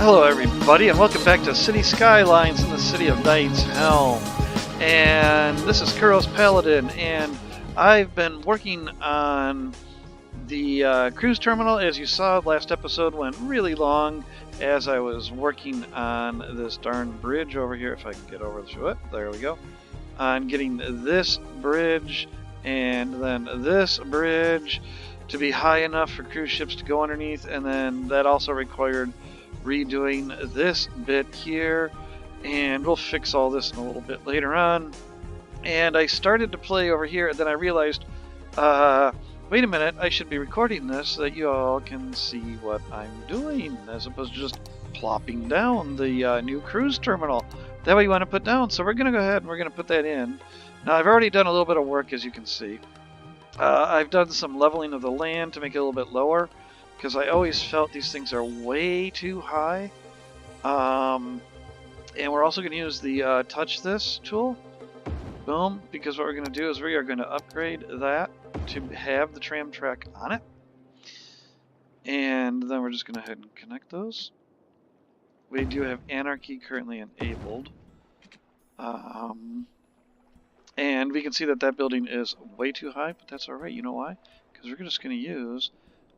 Hello everybody and welcome back to City Skylines in the City of Knights, Helm. And this is Kuros Paladin, and I've been working on the cruise terminal. As you saw, last episode went really long as I was working on this darn bridge over here. If I can get over to it, there we go. On getting this bridge and then this bridge to be high enough for cruise ships to go underneath, and then that also required redoing this bit here, and we'll fix all this in a little bit later on. And I started to play over here, and then I realized, wait a minute, I should be recording this so that you all can see what I'm doing, as opposed to just plopping down the new cruise terminal that we want to put down. So we're going to go ahead and we're going to put that in. Now I've already done a little bit of work, as you can see. I've done some leveling of the land to make it a little bit lower, because I always felt these things are way too high. And we're also going to use the touch this tool. Boom. Because what we're going to do is we are going to upgrade that to have the tram track on it. And then we're just going to go ahead and connect those. We do have Anarchy currently enabled. And we can see that that building is way too high, but that's alright. You know why? Because we're just going to use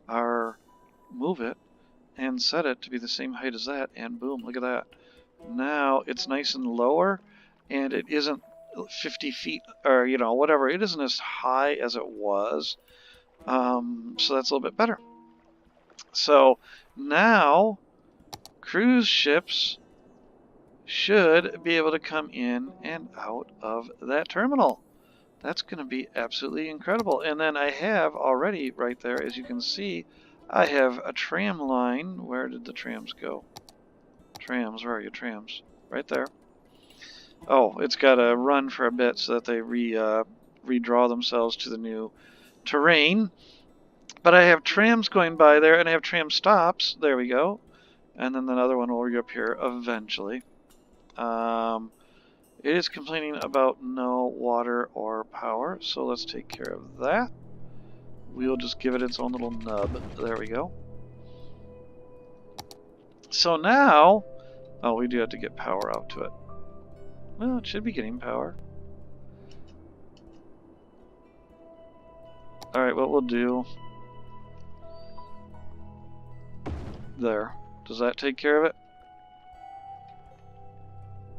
our move it and set it to be the same height as that, and boom, look at that. Now it's nice and lower, and it isn't 50 feet or whatever, it isn't as high as it was, so that's a little bit better. So now cruise ships should be able to come in and out of that terminal. That's going to be absolutely incredible. And then I have already right there, as you can see, I have a tram line. Where did the trams go? Trams, where are you, trams? Right there. Oh, it's got to run for a bit so that they redraw themselves to the new terrain. But I have trams going by there, and I have tram stops. There we go. And then another one will be up here eventually. It is complaining about no water or power, so let's take care of that. We'll just give it its own little nub. There we go. So now, oh, we do have to get power out to it. Well, it should be getting power. Alright, what we'll do... There. Does that take care of it?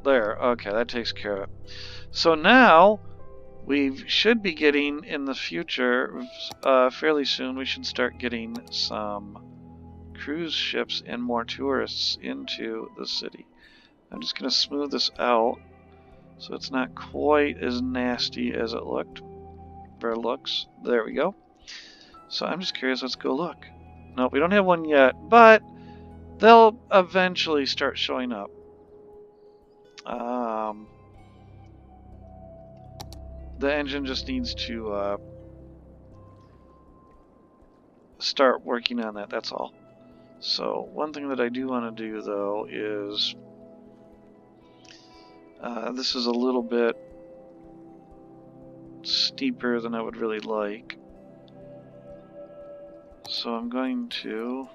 There. Okay, that takes care of it. So now, we should be getting, in the future, fairly soon, we should start getting some cruise ships and more tourists into the city. I'm just going to smooth this out so it's not quite as nasty as it looked, or looks. There we go. So I'm just curious, let's go look. Nope, we don't have one yet, but they'll eventually start showing up. The engine just needs to start working on that, that's all. So one thing that I do want to do though is this is a little bit steeper than I would really like. So I'm going to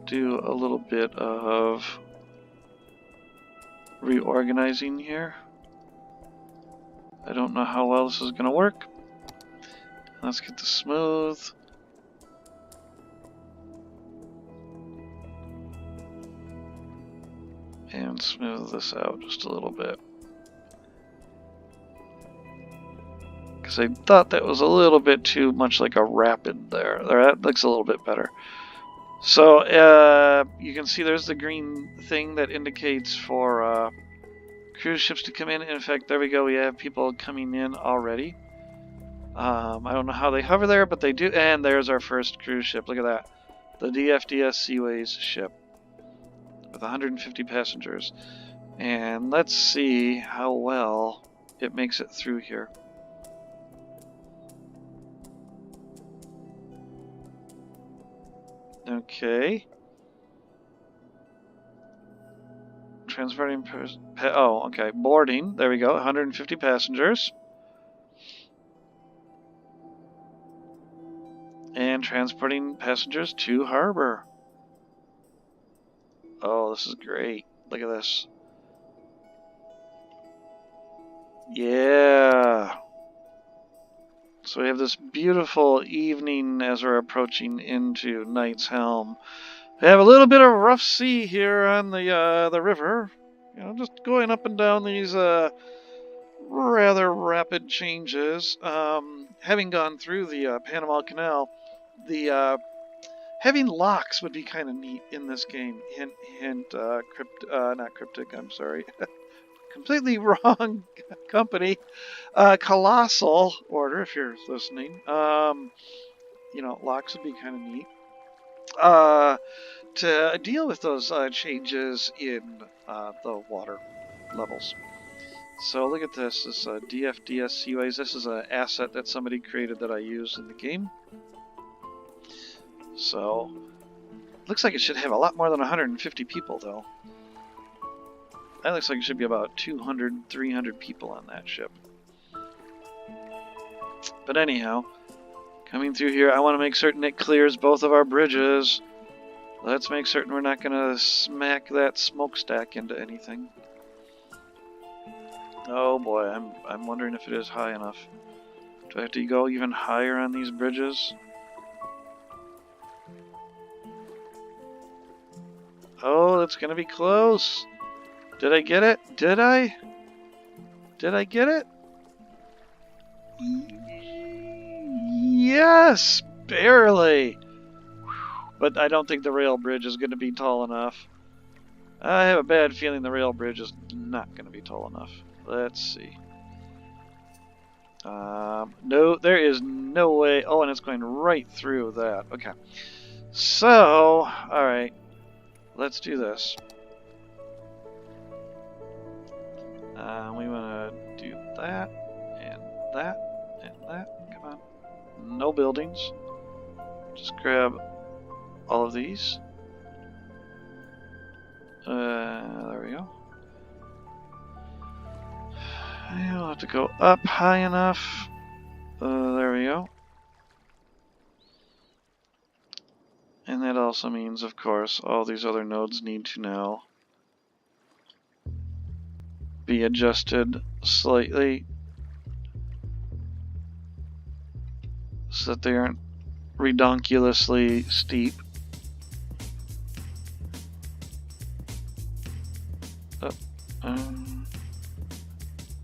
do a little bit of reorganizing here. I don't know how well this is going to work. Let's get the smooth. And smooth this out just a little bit. Because I thought that was a little bit too much like a rapid there. That looks a little bit better. So you can see there's the green thing that indicates for cruise ships to come in. In fact, there we go. We have people coming in already. I don't know how they hover there, but they do. And there's our first cruise ship. Look at that. The DFDS Seaways ship with 150 passengers. And let's see how well it makes it through here. Okay. Transporting oh, okay. Boarding. There we go. 150 passengers. And transporting passengers to harbor. Oh, this is great. Look at this. Yeah. So we have this beautiful evening as we're approaching into Knight's Helm. We have a little bit of rough sea here on the river. You know, just going up and down these rather rapid changes. Having gone through the Panama Canal, the having locks would be kind of neat in this game. Hint, hint. Not cryptic. I'm sorry. Completely wrong company. Colossal Order, if you're listening. You know, locks would be kind of neat. To deal with those changes in the water levels. So look at this. This DFDS Seaways. This is an asset that somebody created that I use in the game. So looks like it should have a lot more than 150 people though. That looks like it should be about 200, 300 people on that ship. But anyhow, coming through here, I want to make certain it clears both of our bridges. Let's make certain we're not going to smack that smokestack into anything. Oh boy, I'm wondering if it is high enough. Do I have to go even higher on these bridges? Oh, that's going to be close. Did I get it? Did I? Did I get it? Yes, barely. But I don't think the rail bridge is going to be tall enough. I have a bad feeling the rail bridge is not going to be tall enough. Let's see. No, there is no way. Oh, and it's going right through that. Okay. So, alright. Let's do this. We want to do that, and that, and that. Come on. No buildings. Just grab all of these. There we go. I'll have to go up high enough. There we go. And that also means, of course, all these other nodes need to now be adjusted slightly so that they aren't redonkulously steep.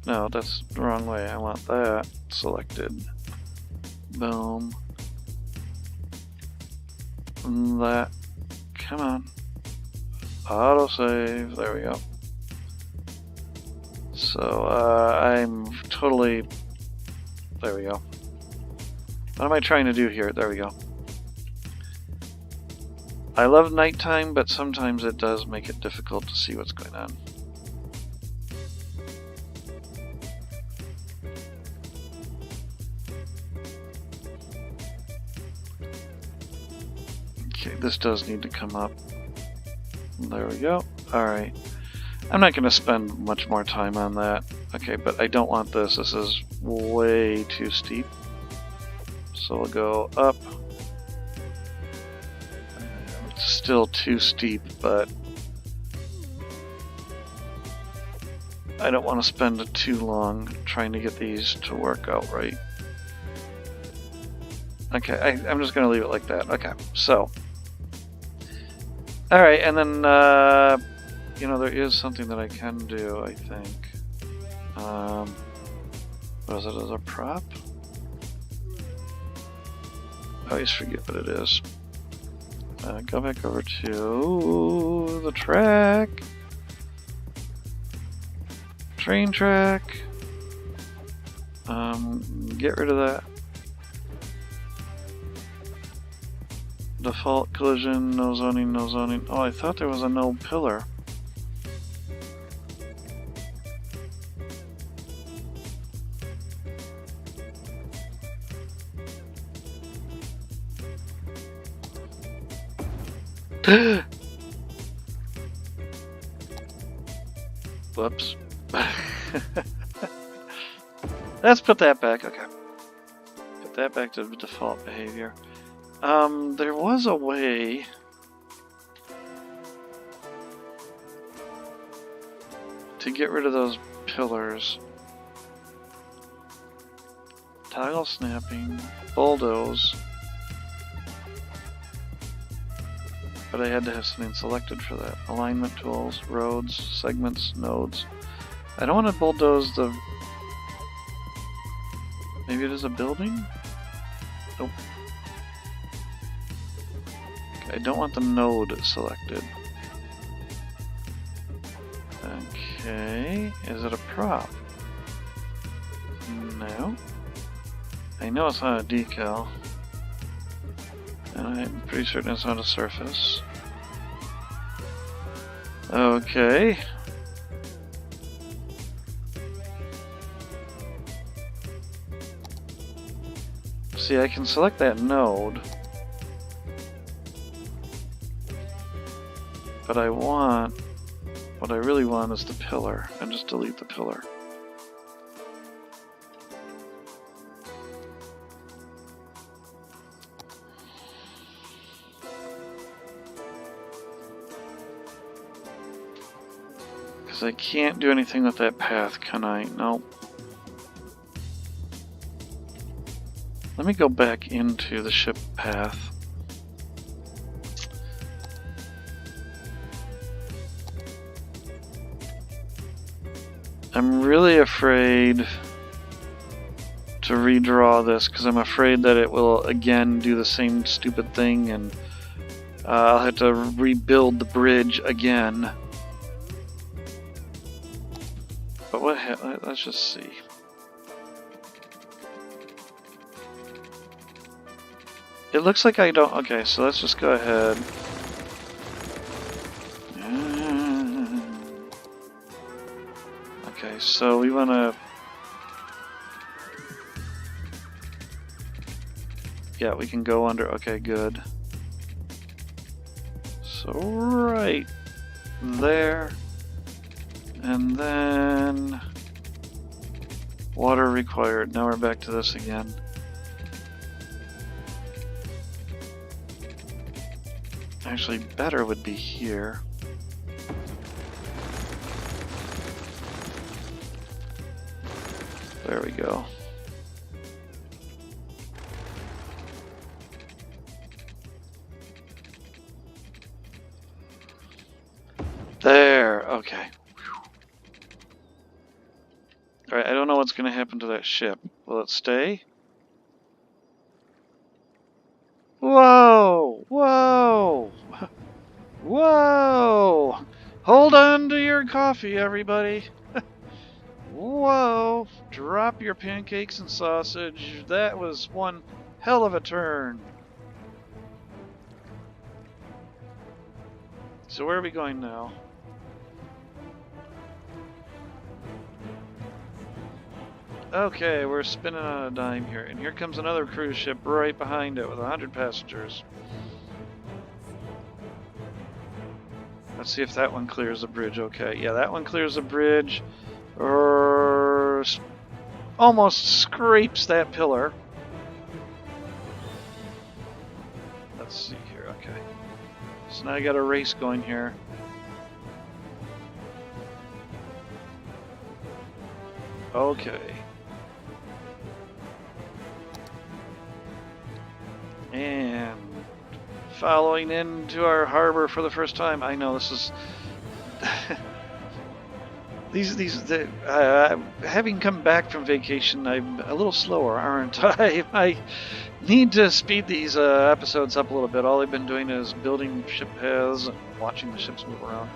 No, that's the wrong way. I want that selected. Boom. And that. Come on. Autosave. There we go. So, I'm totally... There we go. What am I trying to do here? There we go. I love nighttime, but sometimes it does make it difficult to see what's going on. Okay, this does need to come up. There we go. Alright. I'm not going to spend much more time on that. Okay, but I don't want this. This is way too steep. So we'll go up. It's still too steep, but I don't want to spend too long trying to get these to work out right. Okay, I'm just going to leave it like that. Okay, so. Alright, and then, you know, there is something that I can do, I think. What is it, as a prop? I always forget what it is. Go back over to the track. Train track. Get rid of that. Default collision, no zoning, no zoning. Oh, I thought there was a no pillar. Whoops. Let's put that back. Okay. Put that back to default behavior. There was a way to get rid of those pillars. Toggle snapping, bulldoze. But I had to have something selected for that. Alignment tools, roads, segments, nodes. I don't want to bulldoze the... Maybe it is a building? Nope. Okay, I don't want the node selected. Okay, is it a prop? No. I know it's not a decal. And I'm pretty certain it's not a surface. Okay. See, I can select that node. But I want... What I really want is the pillar. And just delete the pillar. I can't do anything with that path, can I? Nope. Let me go back into the ship path. I'm really afraid to redraw this because I'm afraid that it will again do the same stupid thing and I'll have to rebuild the bridge again. But let's just see. It looks like I don't... Okay, so let's just go ahead. Okay, so we want to... Yeah, we can go under... Okay, good. So right there. And then water required. Now we're back to this again. Actually, better would be here. There we go. There, okay. Alright, I don't know what's going to happen to that ship. Will it stay? Whoa! Whoa! Whoa! Hold on to your coffee, everybody. Whoa! Drop your pancakes and sausage. That was one hell of a turn. So where are we going now? Okay, we're spinning on a dime here, and here comes another cruise ship right behind it with 100 passengers. Let's see if that one clears the bridge. Okay, yeah, that one clears the bridge, or almost scrapes that pillar. Let's see here. Okay, so now I got a race going here. Okay. And following into our harbor for the first time. I know this is having come back from vacation, I'm a little slower, aren't I? I need to speed these episodes up a little bit. All I've been doing is building ship paths and watching the ships move around.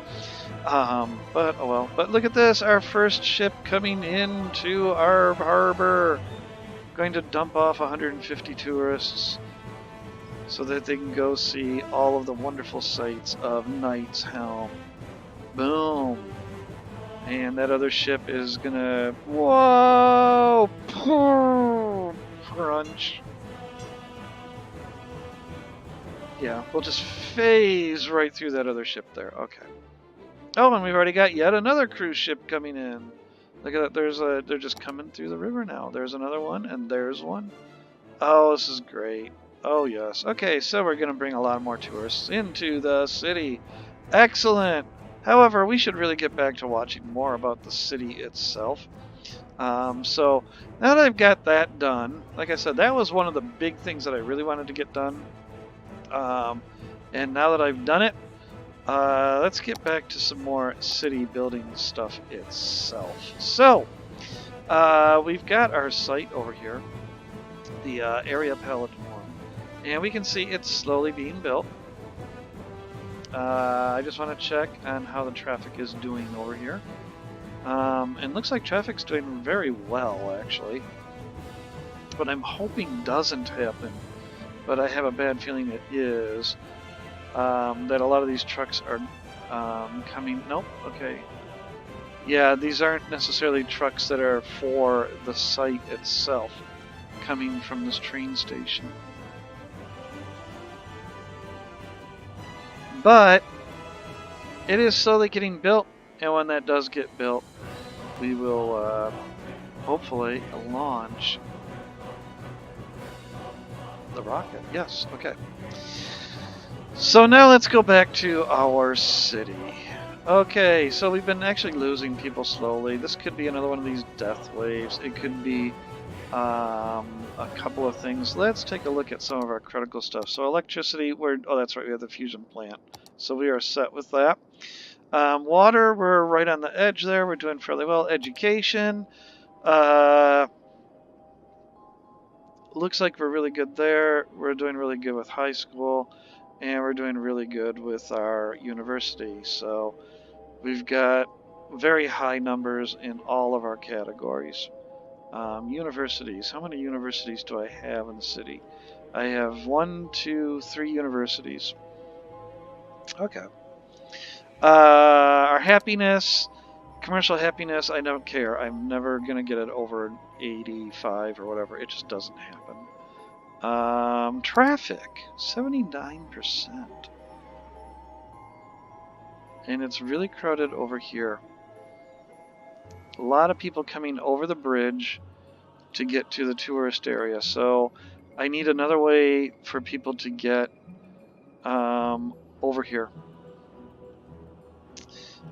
But oh well. But look at this, our first ship coming into our harbor. Going to dump off 150 tourists so that they can go see all of the wonderful sights of Knight's Helm. Boom. And that other ship is gonna... Whoa! Crunch. Yeah, we'll just phase right through that other ship there. Okay. Oh, and we've already got yet another cruise ship coming in. Look at that. They're just coming through the river now. There's another one, and there's one. Oh, this is great. Oh, yes. Okay, so we're going to bring a lot more tourists into the city. Excellent. However, we should really get back to watching more about the city itself. So now that I've got that done, like I said, that was one of the big things that I really wanted to get done. And now that I've done it, let's get back to some more city building stuff itself. So, we've got our site over here, the area Paladin one, and we can see it's slowly being built. I just want to check on how the traffic is doing over here. And looks like traffic's doing very well, actually. What I'm hoping doesn't happen, but I have a bad feeling it is, that a lot of these trucks are coming... Nope, okay. Yeah, these aren't necessarily trucks that are for the site itself, coming from this train station. But it is slowly getting built, and when that does get built, we will hopefully launch the rocket. Yes, okay. So now let's go back to our city. Okay, so we've been actually losing people slowly. This could be another one of these death waves. It could be a couple of things. Let's take a look at some of our critical stuff. So electricity, oh, that's right, we have the fusion plant. So we are set with that. Water, we're right on the edge there. We're doing fairly well. Education, looks like we're really good there. We're doing really good with high school, and we're doing really good with our university. So we've got very high numbers in all of our categories. Universities. How many universities do I have in the city? I have 1, 2, 3 universities. Okay. Our happiness, commercial happiness, I don't care. I'm never going to get it over 85 or whatever. It just doesn't happen. Traffic, 79%. And it's really crowded over here. A lot of people coming over the bridge to get to the tourist area. So I need another way for people to get over here.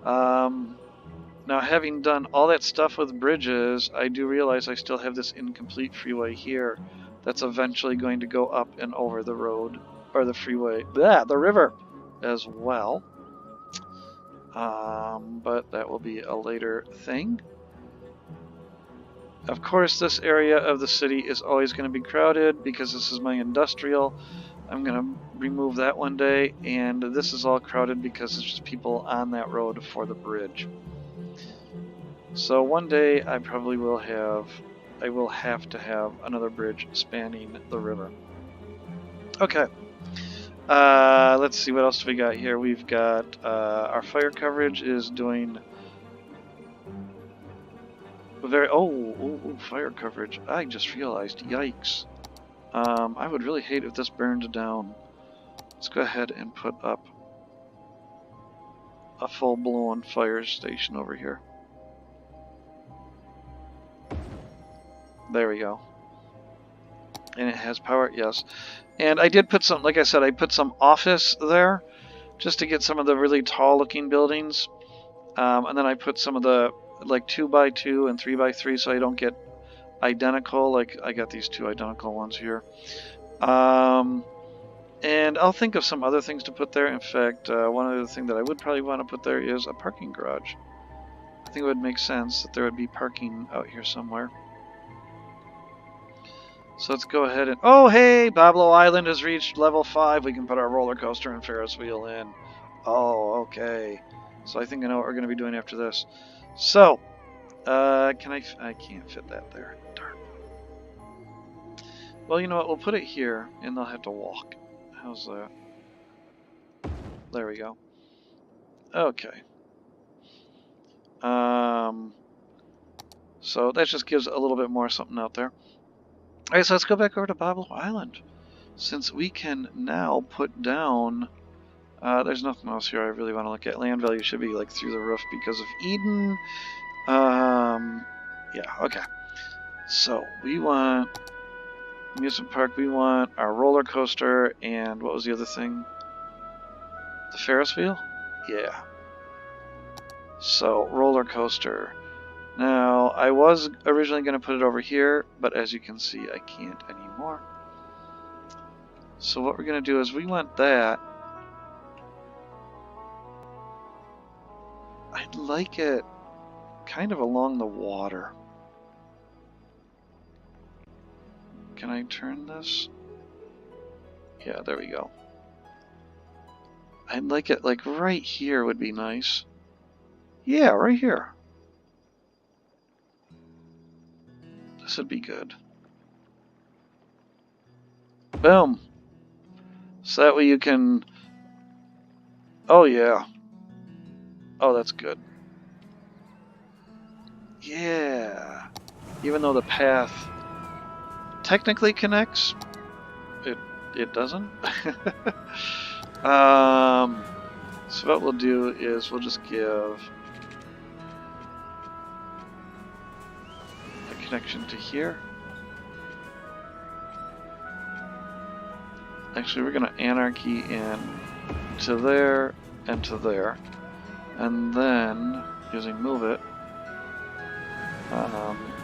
Now, having done all that stuff with bridges, I do realize I still have this incomplete freeway here that's eventually going to go up and over the road, or the freeway, the river as well. But that will be a later thing. Of course, this area of the city is always going to be crowded because this is my industrial. I'm going to remove that one day, and this is all crowded because it's just people on that road for the bridge. So one day I probably will have to have another bridge spanning the river. Okay. Let's see, what else do we got here? We've got our fire coverage is doing very... Oh, fire coverage. I just realized, yikes. I would really hate if this burned down. Let's go ahead and put up a full-blown fire station over here. There we go. And it has power, yes. And I did put some, like I said, I put some office there just to get some of the really tall-looking buildings. And then I put some of the like 2x2 and 3x3 so I don't get identical. Like I got these 2 identical ones here. And I'll think of some other things to put there. In fact, one other thing that I would probably want to put there is a parking garage. I think it would make sense that there would be parking out here somewhere. So let's go ahead and... Oh, hey! Bablo Island has reached level 5. We can put our roller coaster and Ferris wheel in. Oh, okay. So I think I know what we're going to be doing after this. So, I can't fit that there. Darn. Well, you know what? We'll put it here, and they'll have to walk. How's that? There we go. Okay. So that just gives a little bit more something out there. Alright, so let's go back over to Bablo Island. Since we can now put down... there's nothing else here I really want to look at. Land value should be like through the roof because of Eden. Yeah, okay. So, we want... amusement park, we want our roller coaster, and what was the other thing? The Ferris wheel? Yeah. So, roller coaster. Now, I was originally going to put it over here, but as you can see, I can't anymore. So what we're going to do is we want that. I'd like it kind of along the water. Can I turn this? Yeah, there we go. I'd like it like right here would be nice. Yeah, right here. This would be good. Boom. So that way you can... Oh, yeah. Oh, that's good. Yeah. Even though the path technically connects, it doesn't. So what we'll do is we'll just give a connection to here. Actually, we're going to anarchy in to there and to there. And then, using move it,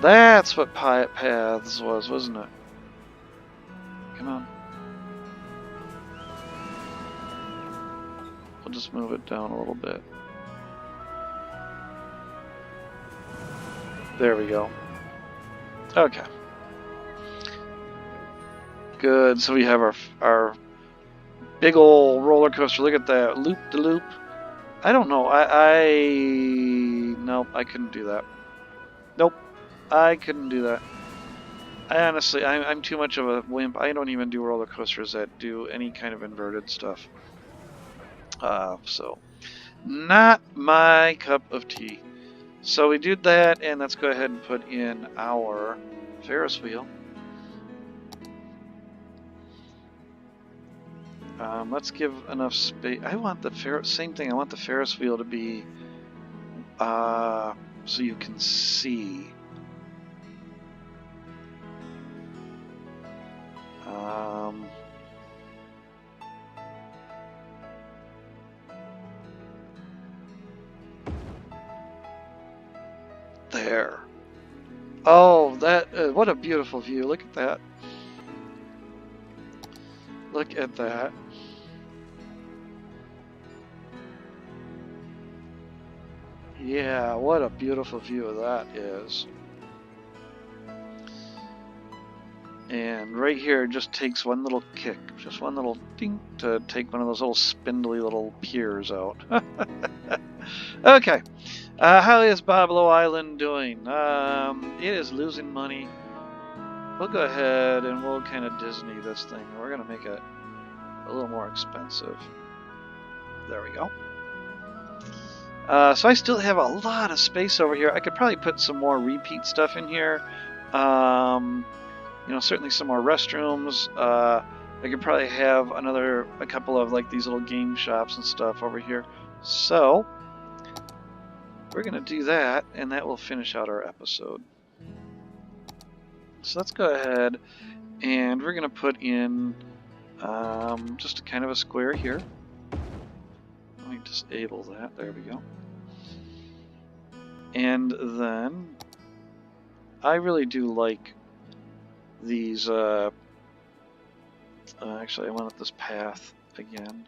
that's what paths was, wasn't it? Come on. We'll just move it down a little bit. There we go. Okay. Good, so we have our big old roller coaster. Look at that, loop-de-loop. I don't know, nope, I couldn't do that. Nope, I couldn't do that. Honestly, I'm too much of a wimp. I don't even do roller coasters that do any kind of inverted stuff. So, not my cup of tea. So we did that, and let's go ahead and put in our Ferris wheel. Let's give enough space. I want the same thing. I want the Ferris wheel to be so you can see. There. Oh, that what a beautiful view. Look at that. Look at that. Yeah, what a beautiful view that is. And right here, it just takes one little kick, just one little ding to take one of those little spindly little piers out. Okay, how is Bablo Island doing? It is losing money. We'll go ahead and we'll kind of Disney this thing. We're going to make it a little more expensive. There we go. So I still have a lot of space over here. I could probably put some more repeat stuff in here. You know, certainly some more restrooms. I could probably have a couple of like these little game shops and stuff over here. So we're gonna do that, and that will finish out our episode. So let's go ahead, and we're gonna put in just kind of a square here. Let me disable that. There we go. And then I really do like these. Actually, I wanted this path again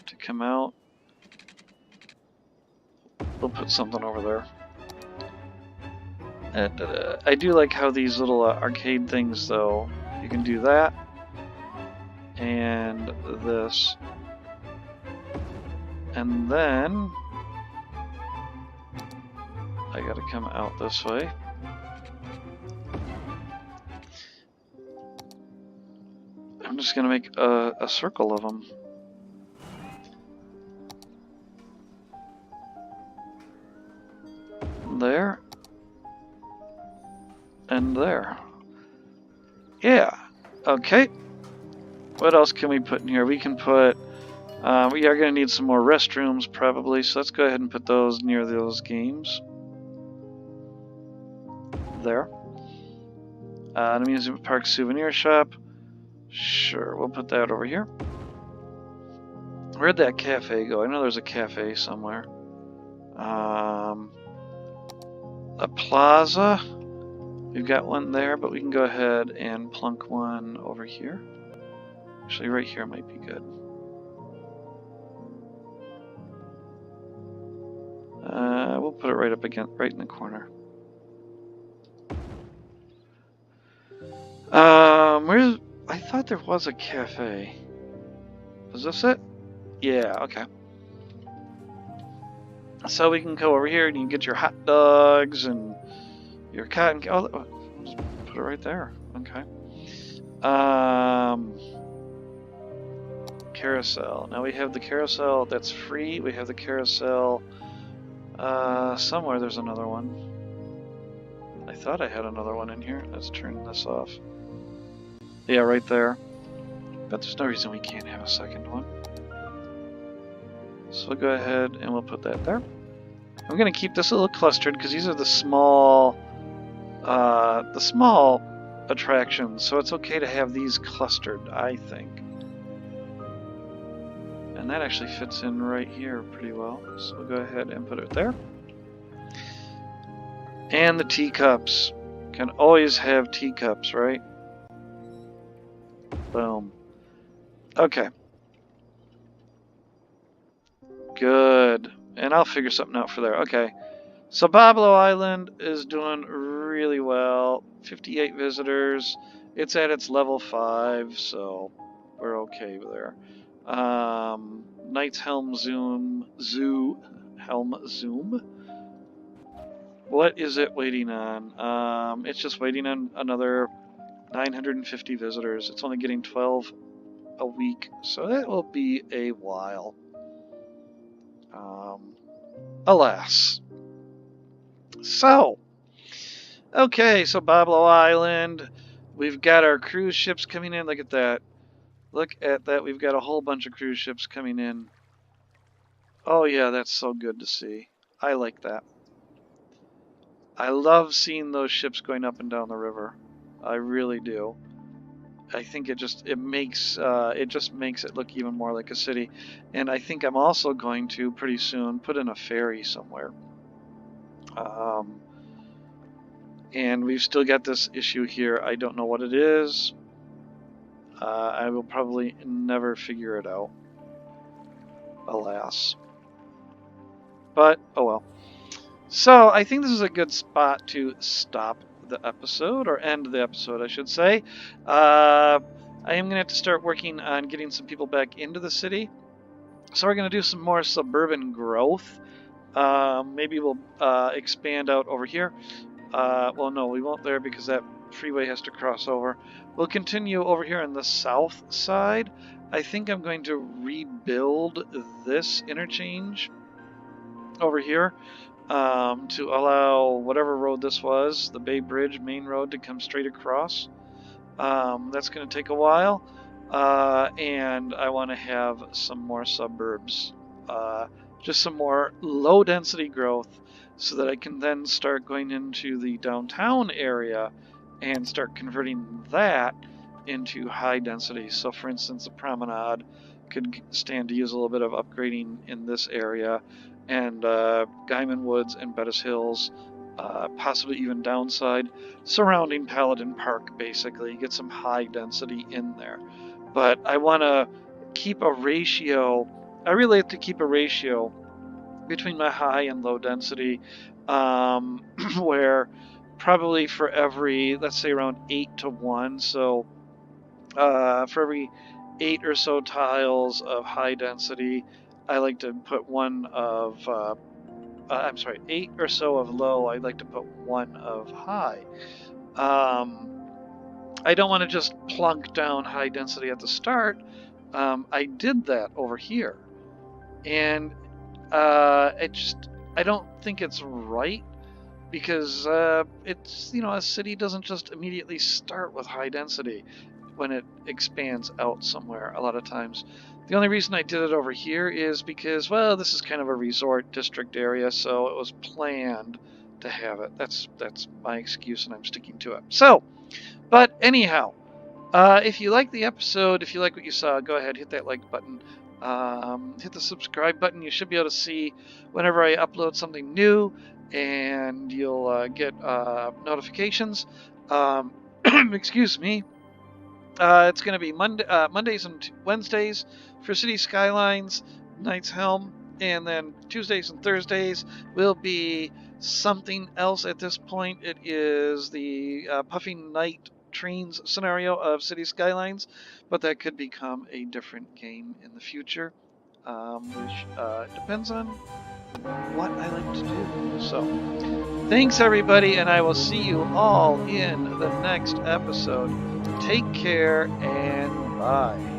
to come out. We'll put something over there. And I do like how these little arcade things, though, you can do that and this, and then I gotta come out this way. I'm just gonna make a circle of them. There. And there. Yeah. Okay. What else can we put in here? We can put... we are going to need some more restrooms, probably, so let's go ahead and put those near those games. There. The Amusement Park Souvenir Shop. Sure, we'll put that over here. Where'd that cafe go? I know there's a cafe somewhere. plaza. We've got one there, but we can go ahead and plunk one over here. Actually, right here might be good. We'll put it right up against, right in the corner. Where's? I thought there was a cafe. Was this it? Yeah. Okay. So we can go over here and you can get your hot dogs and your cotton. Oh, just put it right there. Okay. Carousel. Now we have the carousel that's free. We have the carousel. Somewhere there's another one. I thought I had another one in here. Let's turn this off. Yeah, right there. But there's no reason we can't have a second one. So we'll go ahead and we'll put that there. I'm going to keep this a little clustered because these are the small attractions. So it's okay to have these clustered, I think. And that actually fits in right here pretty well. So we'll go ahead and put it there. And the teacups. Can always have teacups, right? Boom. Okay. Good. And I'll figure something out for there. Okay. So Bablo Island is doing really well. 58 visitors. It's at its level 5, so we're okay there. Knight's Helm Helm Zoom. What is it waiting on? It's just waiting on another 950 visitors. It's only getting 12 a week, so that will be a while. Alas. So, okay, so Bablo Island. We've got our cruise ships coming in. Look at that. Look at that. We've got a whole bunch of cruise ships coming in. Oh yeah, that's so good to see. I like that. I love seeing those ships going up and down the river. I really do. I think it just makes it look even more like a city. And I think I'm also going to pretty soon put in a ferry somewhere. And we've still got this issue here. I don't know what it is. I will probably never figure it out. Alas. But, oh well. So, I think this is a good spot to stop the episode, or end the episode, I should say. I am going to have to start working on getting some people back into the city. So we're going to do some more suburban growth. Maybe we'll expand out over here. Well, no, we won't there because that freeway has to cross over. We'll continue over here on the south side. I think I'm going to rebuild this interchange over here. To allow whatever road this was, the Bay Bridge main road, to come straight across. That's going to take a while, and I want to have some more suburbs, just some more low density growth, so that I can then start going into the downtown area and start converting that into high density. So for instance, the promenade could stand to use a little bit of upgrading in this area, and Guyman Woods and Bettis Hills, possibly even downside, surrounding Paladin Park, basically. Get some high density in there. But I want to keep a ratio, I really like to keep a ratio between my high and low density, where probably for every, let's say around 8 to 1, so for every 8 or so tiles of high density, I like to put 1 of, 8 or so of low, I'd like to put 1 of high. I don't want to just plunk down high density at the start. I did that over here. And I don't think it's right, because it's, a city doesn't just immediately start with high density when it expands out somewhere a lot of times. The only reason I did it over here is because, well, this is kind of a resort district area, so it was planned to have it. That's my excuse, and I'm sticking to it. So, but anyhow, if you like the episode, if you like what you saw, go ahead, hit that like button. hit the subscribe button. You should be able to see whenever I upload something new, and you'll get notifications. Excuse me. It's going to be Mondays and Wednesdays for City Skylines, Knight's Helm, and then Tuesdays and Thursdays will be something else. At this point, it is the Puffing Night Trains scenario of City Skylines, but that could become a different game in the future, which depends on what I like to do. So, thanks everybody, and I will see you all in the next episode. Take care and bye.